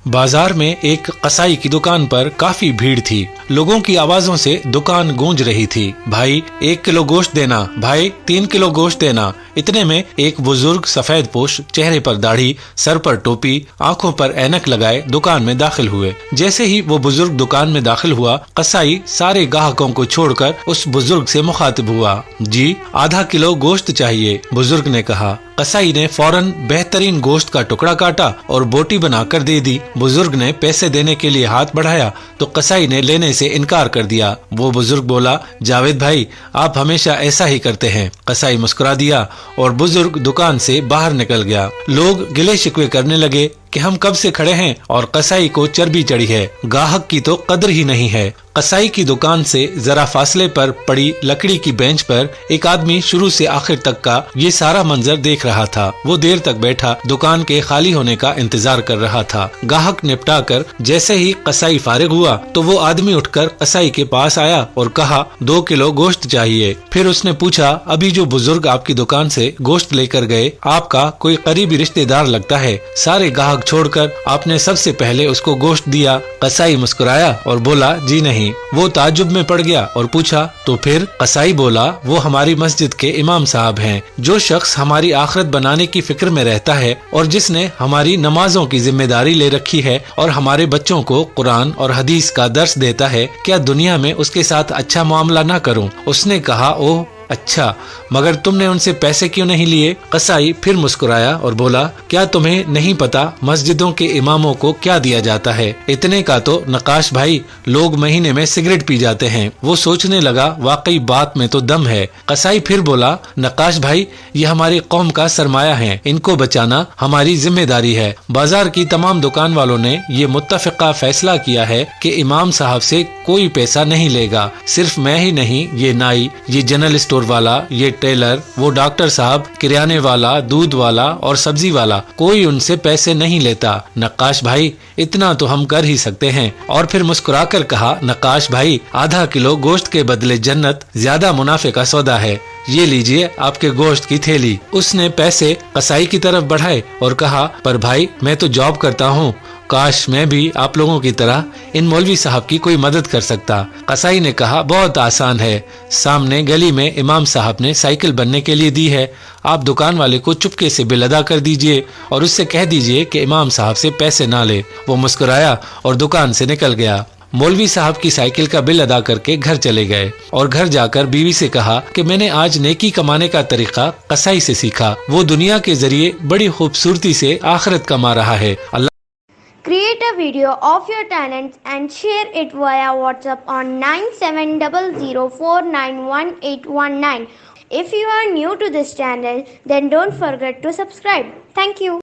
बाजार में एक कसाई की दुकान पर काफी भीड़ थी। लोगों की आवाजों से दुकान गूंज रही थी। भाई 1 किलो गोश्त देना, भाई 3 किलो गोश्त देना। इतने में एक बुजुर्ग सफेद पोश, चेहरे पर दाढ़ी, सर पर टोपी, आंखों पर ऐनक लगाए दुकान में दाखिल हुए। जैसे ही वो बुजुर्ग दुकान में दाखिल हुआ, कसाई सारे ग्राहकों को छोड़कर उस बुजुर्ग से मुखातिब हुआ। जी, आधा किलो गोश्त चाहिए, बुजुर्ग ने कहा। कसाई ने फौरन बेहतरीन गोश्त का टुकड़ा काटा और बोटी बनाकर दे दी। बुजुर्ग ने पैसे देने के लिए हाथ बढ़ाया तो कसाई ने लेने से इनकार कर दिया। वो बुजुर्ग बोला, जावेद भाई, आप हमेशा ऐसा ही करते हैं। कसाई मुस्कुरा दिया और बुजुर्ग दुकान से बाहर निकल गया। लोग गिले शिकवे करने लगे कि हम कब से खड़े हैं और कसाई को चर्बी चढ़ी है, ग्राहक की तो कदर ही नहीं है। कसाई की दुकान से जरा फासले पर पड़ी लकड़ी की बेंच पर एक आदमी शुरू से आखिर तक का ये सारा मंजर देख रहा था। वो देर तक बैठा दुकान के खाली होने का इंतजार कर रहा था। ग्राहक निपटा कर जैसे ही कसाई फारिग हुआ तो वो आदमी उठकर कसाई के पास आया और कहा, 2 किलो गोश्त चाहिए। फिर उसने पूछा, अभी जो बुजुर्ग आपकी दुकान से गोश्त लेकर गए, आपका कोई करीबी रिश्तेदार लगता है। सारे ग्राहक छोड़कर आपने सबसे पहले उसको गोश्त दिया। कसाई मुस्कुराया और बोला, जी नहीं। वो ताज्जुब में पड़ गया और पूछा, तो फिर? कसाई बोला, वो हमारी मस्जिद के इमाम साहब हैं। जो शख्स हमारी आखिरत बनाने की फिक्र में रहता है और जिसने हमारी नमाजों की जिम्मेदारी ले रखी है और हमारे बच्चों को कुरान और हदीस का दर्स देता है, क्या दुनिया में उसके साथ अच्छा मामला न करूं? उसने कहा, ओह अच्छा, मगर तुमने उनसे पैसे क्यों नहीं लिए? कसाई फिर मुस्कुराया और बोला, क्या तुम्हें नहीं पता मस्जिदों के इमामों को क्या दिया जाता है? इतने का तो नकाश भाई, लोग महीने में सिगरेट पी जाते हैं। वो सोचने लगा, वाकई बात में तो दम है। कसाई फिर बोला, नकाश भाई, ये हमारी कौम का सरमाया है, इनको बचाना हमारी जिम्मेदारी है। बाजार की तमाम दुकान वालों ने ये मुत्तफिका फैसला किया है कि इमाम साहब से कोई पैसा नहीं लेगा। सिर्फ मैं ही नहीं, ये नाई, ये जनरल स्टोर वाला, ये टेलर, वो डॉक्टर साहब, किराने वाला, दूध वाला और सब्जी वाला, कोई उनसे पैसे नहीं लेता। नक्काश भाई, इतना तो हम कर ही सकते हैं। और फिर मुस्कुराकर कहा, नक्काश भाई, आधा किलो गोश्त के बदले जन्नत ज्यादा मुनाफे का सौदा है। ये लीजिए आपके गोश्त की थैली। उसने पैसे कसाई की तरफ बढ़ाए और कहा, पर भाई, मैं तो जॉब करता हूँ, काश मैं भी आप लोगों की तरह इन मौलवी साहब की कोई मदद कर सकता। कसाई ने कहा, बहुत आसान है, सामने गली में इमाम साहब ने साइकिल बनने के लिए दी है। आप दुकान वाले को चुपके से बिल अदा कर दीजिए और उससे कह दीजिए कि इमाम साहब से पैसे ना ले। वो मुस्कुराया और दुकान से निकल गया। मौलवी साहब की साइकिल का बिल अदा करके घर चले गए और घर जाकर बीवी से कहा कि मैंने आज नेकी कमाने का तरीका कसाई से सीखा। वो दुनिया के जरिए बड़ी खूबसूरती से आखिरत कमा रहा है। Create a video of your talents and share it via WhatsApp on 9700491819. If you are new to this channel, then don't forget to subscribe. Thank you.